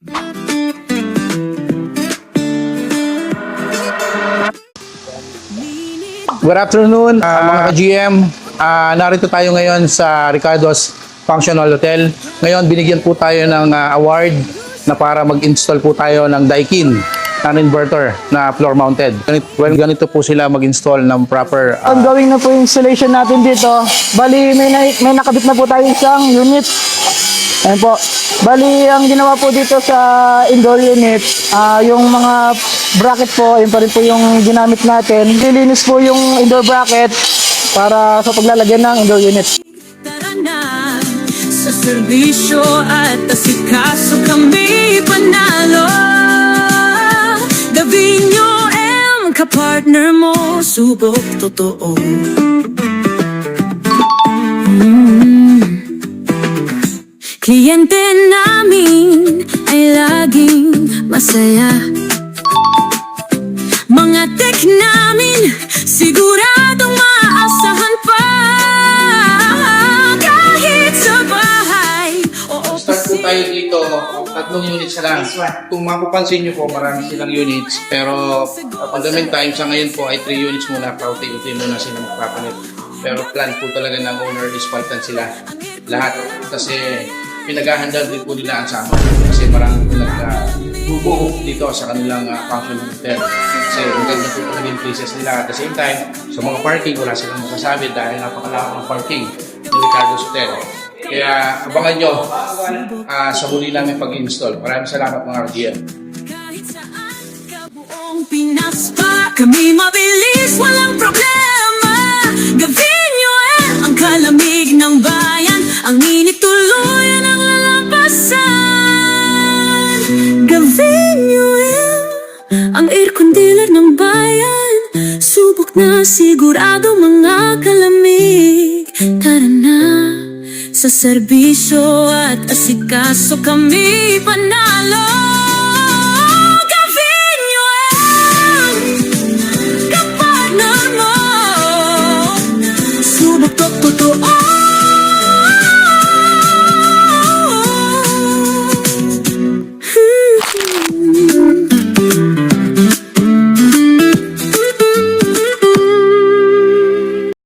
Good afternoon, mga ka-GM. Narito tayo ngayon sa Ricardo's Functional Hotel. Ngayon, binigyan po tayo ng award na para mag-install po tayo ng Daikin non-inverter na floor mounted. Ganito po sila mag-install ng proper... Ongoing na po yung installation natin dito. Bali, may nakabit na po tayo isang unit. Ayan po. Bali, ang ginawa po dito sa indoor unit, yung mga bracket po, yun pa rin po yung ginamit natin. Nilinis po yung indoor bracket para sa paglalagyan ng indoor unit. Tara na sa serbisyo at asikaso kami panalo. Davino M, kapartner mo, subok totoo. Kliyente namin ay laging masaya. Mga tech namin siguradong maaasahan pa. Kahit sa bahay o Start po tayo dito, tatlong units na lang. Kung mapapansin nyo po, marami silang units. Pero on the meantime, sa ngayon po ay 3 units muna. Pauti-uti muna sila magpapalit. Pero plan po talaga ng owner is palitan sila lahat. Kasi pinaghahandal din po nila ang sama. Kasi marami po nagbubuo dito sa kanilang functional hotel. Kasi ang ganda po talaga yung places nila. At the same time, sa mga parking, wala silang masasabi dahil napakalawak ng parking ng Ricardo's Hotel. Kaya abangan nyo sa muli namin pag-install. Maraming salamat mga RGM. kahit saan ka buong Pinas pa, kami mabilis, walang problema. Gavino ang kalamig ng bayan, ang init tuluyan ang lalampasan. Gavino ang air conditioner ng bayan, subok na sigurado mga kalamig. Tara na sa serbisyo at asikaso kami panalo.